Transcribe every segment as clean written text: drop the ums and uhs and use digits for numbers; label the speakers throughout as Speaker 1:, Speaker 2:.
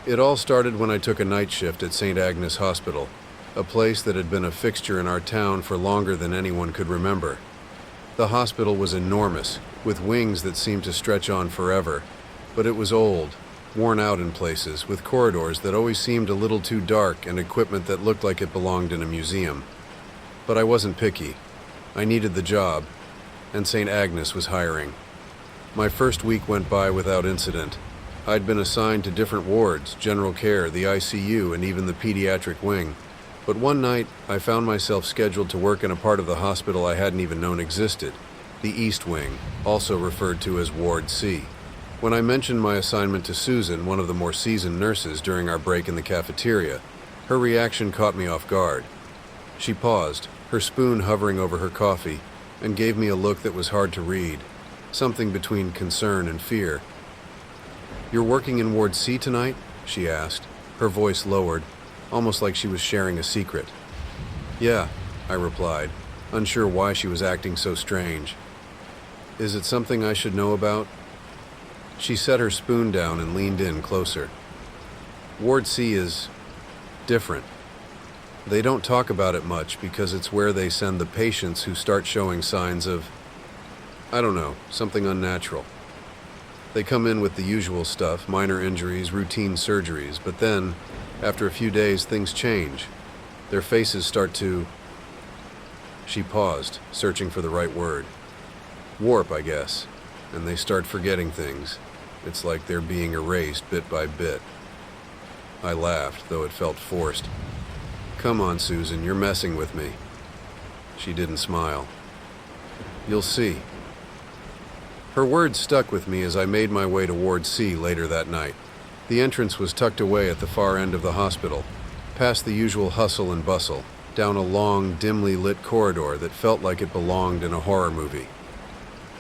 Speaker 1: It all started when I took a night shift at St. Agnes Hospital, a place that had been a fixture in our town for longer than anyone could remember. The hospital was enormous, with wings that seemed to stretch on forever, but it was old, worn out in places, with corridors that always seemed a little too dark and equipment that looked like it belonged in a museum. But I wasn't picky. I needed the job, and St. Agnes was hiring. My first week went by without incident. I'd been assigned to different wards, general care, the ICU, and even the pediatric wing. But one night, I found myself scheduled to work in a part of the hospital I hadn't even known existed, the East Wing, also referred to as Ward C. When I mentioned my assignment to Susan, one of the more seasoned nurses, during our break in the cafeteria, her reaction caught me off guard. She paused, her spoon hovering over her coffee, and gave me a look that was hard to read, something between concern and fear. "You're working in Ward C tonight?" she asked, her voice lowered, almost like she was sharing a secret. "Yeah," I replied, unsure why she was acting so strange. "Is it something I should know about?" She set her spoon down and leaned in closer. "Ward C is different. They don't talk about it much because it's where they send the patients who start showing signs of, I don't know, something unnatural. They come in with the usual stuff, minor injuries, routine surgeries, but then, after a few days, things change. Their faces start to..." She paused, searching for the right word. "Warp, I guess. And they start forgetting things. It's like they're being erased bit by bit." I laughed, though it felt forced. "Come on, Susan, you're messing with me." She didn't smile. "You'll see." Her words stuck with me as I made my way to Ward C later that night. The entrance was tucked away at the far end of the hospital, past the usual hustle and bustle, down a long, dimly lit corridor that felt like it belonged in a horror movie.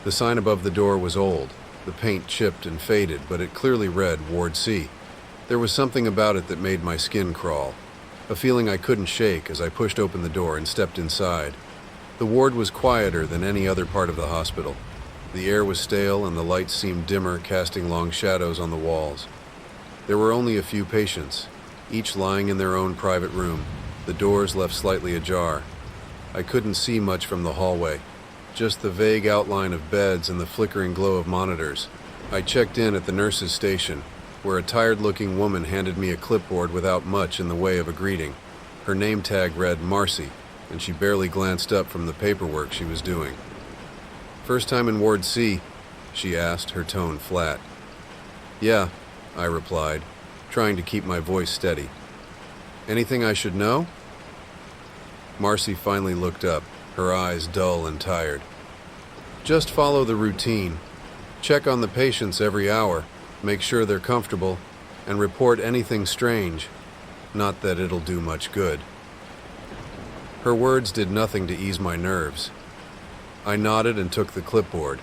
Speaker 1: The sign above the door was old, the paint chipped and faded, but it clearly read Ward C. There was something about it that made my skin crawl, a feeling I couldn't shake as I pushed open the door and stepped inside. The ward was quieter than any other part of the hospital. The air was stale and the lights seemed dimmer, casting long shadows on the walls. There were only a few patients, each lying in their own private room, the doors left slightly ajar. I couldn't see much from the hallway, just the vague outline of beds and the flickering glow of monitors. I checked in at the nurse's station, where a tired-looking woman handed me a clipboard without much in the way of a greeting. Her name tag read Marcy, and she barely glanced up from the paperwork she was doing. "First time in Ward C?" she asked, her tone flat. "Yeah," I replied, trying to keep my voice steady. "Anything I should know?" Marcy finally looked up, her eyes dull and tired. "Just follow the routine. Check on the patients every hour, make sure they're comfortable, and report anything strange. Not that it'll do much good." Her words did nothing to ease my nerves. I nodded and took the clipboard,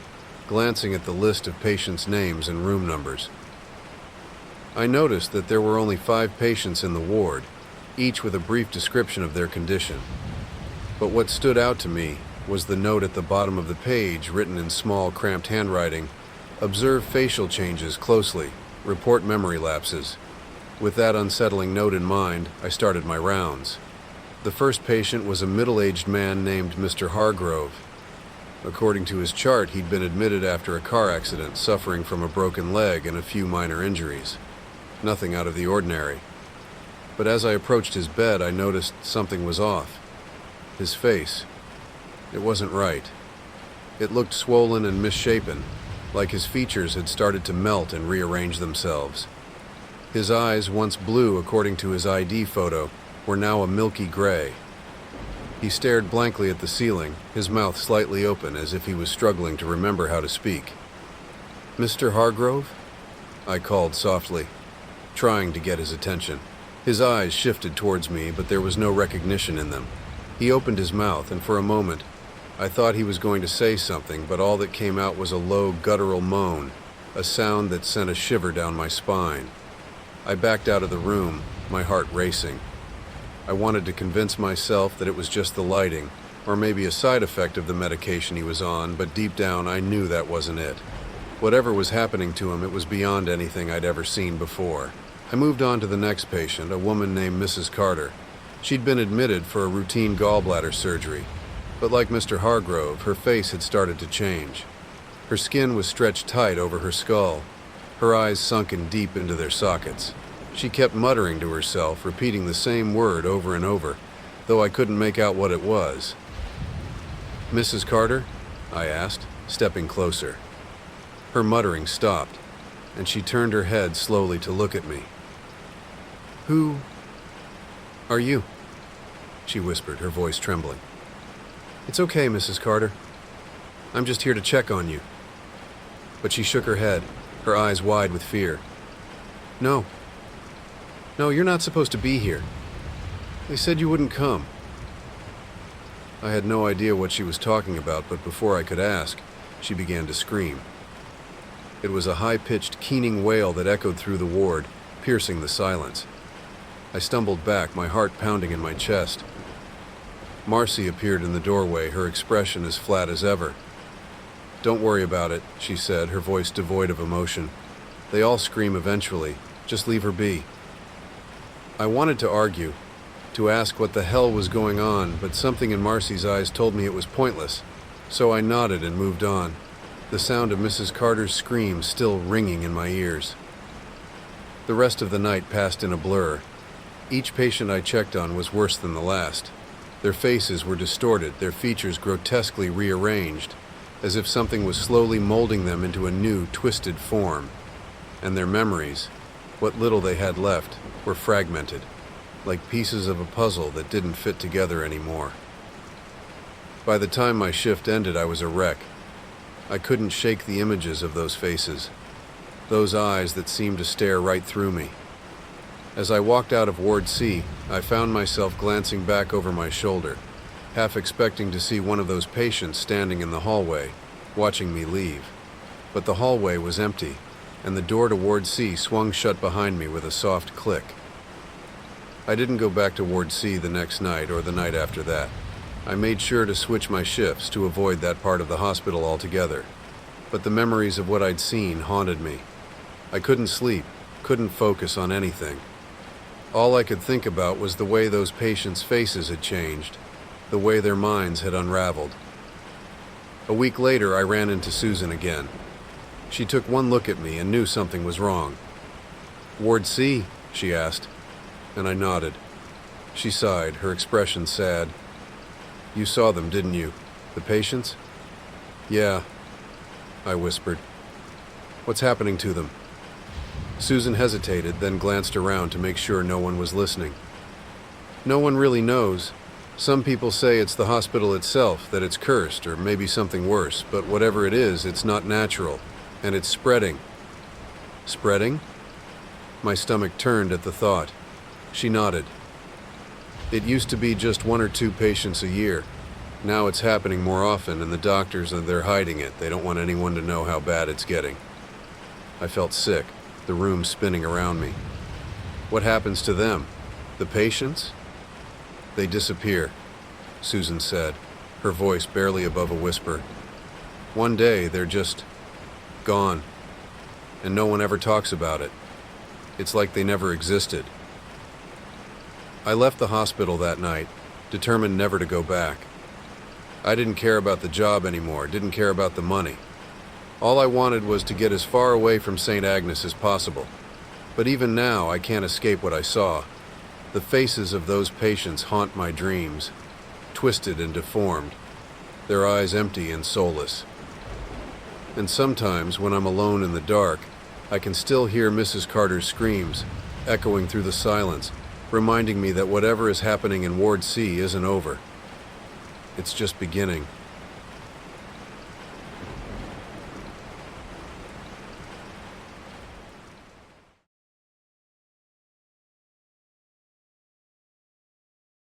Speaker 1: glancing at the list of patients' names and room numbers. I noticed that there were only 5 patients in the ward, each with a brief description of their condition. But what stood out to me was the note at the bottom of the page, written in small, cramped handwriting: "Observe facial changes closely. Report memory lapses." With that unsettling note in mind, I started my rounds. The first patient was a middle-aged man named Mr. Hargrove. According to his chart, he'd been admitted after a car accident, suffering from a broken leg and a few minor injuries. Nothing out of the ordinary. But as I approached his bed, I noticed something was off. His face. It wasn't right. It looked swollen and misshapen, like his features had started to melt and rearrange themselves. His eyes, once blue according to his ID photo, were now a milky gray. He stared blankly at the ceiling, his mouth slightly open as if he was struggling to remember how to speak. "Mr. Hargrove?" I called softly, trying to get his attention. His eyes shifted towards me, but there was no recognition in them. He opened his mouth, and for a moment, I thought he was going to say something, but all that came out was a low, guttural moan, a sound that sent a shiver down my spine. I backed out of the room, my heart racing. I wanted to convince myself that it was just the lighting, or maybe a side effect of the medication he was on, but deep down I knew that wasn't it. Whatever was happening to him, it was beyond anything I'd ever seen before. I moved on to the next patient, a woman named Mrs. Carter. She'd been admitted for a routine gallbladder surgery, but like Mr. Hargrove, her face had started to change. Her skin was stretched tight over her skull, her eyes sunken deep into their sockets. She kept muttering to herself, repeating the same word over and over, though I couldn't make out what it was. "Mrs. Carter?" I asked, stepping closer. Her muttering stopped, and she turned her head slowly to look at me. "Who are you?" she whispered, her voice trembling. "It's okay, Mrs. Carter. I'm just here to check on you." But she shook her head, her eyes wide with fear. No, you're not supposed to be here. They said you wouldn't come." I had no idea what she was talking about, but before I could ask, she began to scream. It was a high-pitched, keening wail that echoed through the ward, piercing the silence. I stumbled back, my heart pounding in my chest. Marcy appeared in the doorway, her expression as flat as ever. "Don't worry about it," she said, her voice devoid of emotion. "They all scream eventually. Just leave her be." I wanted to argue, to ask what the hell was going on, but something in Marcy's eyes told me it was pointless, so I nodded and moved on, the sound of Mrs. Carter's scream still ringing in my ears. The rest of the night passed in a blur. Each patient I checked on was worse than the last. Their faces were distorted, their features grotesquely rearranged, as if something was slowly molding them into a new, twisted form. And their memories, what little they had left, were fragmented, like pieces of a puzzle that didn't fit together anymore. By the time my shift ended, I was a wreck. I couldn't shake the images of those faces, those eyes that seemed to stare right through me. As I walked out of Ward C, I found myself glancing back over my shoulder, half expecting to see one of those patients standing in the hallway, watching me leave. But the hallway was empty, and the door to Ward C swung shut behind me with a soft click. I didn't go back to Ward C the next night or the night after that. I made sure to switch my shifts to avoid that part of the hospital altogether. But the memories of what I'd seen haunted me. I couldn't sleep, couldn't focus on anything. All I could think about was the way those patients' faces had changed, the way their minds had unraveled. A week later, I ran into Susan again. She took one look at me and knew something was wrong. "Ward C?" she asked, and I nodded. She sighed, her expression sad. "You saw them, didn't you? The patients?" "Yeah," I whispered. "What's happening to them?" Susan hesitated, then glanced around to make sure no one was listening. "No one really knows. Some people say it's the hospital itself, that it's cursed, or maybe something worse, but whatever it is, it's not natural, and it's spreading." "Spreading?" My stomach turned at the thought. She nodded. "It used to be just 1 or 2 patients a year. Now it's happening more often, and the doctors, they're hiding it. They don't want anyone to know how bad it's getting." I felt sick, the room spinning around me. "What happens to them? The patients?" "They disappear," Susan said, her voice barely above a whisper. "One day, they're just gone, and no one ever talks about it. It's like they never existed." I left the hospital that night, determined never to go back. I didn't care about the job anymore, didn't care about the money. All I wanted was to get as far away from St. Agnes as possible. But even now, I can't escape what I saw. The faces of those patients haunt my dreams, twisted and deformed, their eyes empty and soulless. And sometimes, when I'm alone in the dark, I can still hear Mrs. Carter's screams, echoing through the silence, reminding me that whatever is happening in Ward C isn't over. It's just beginning.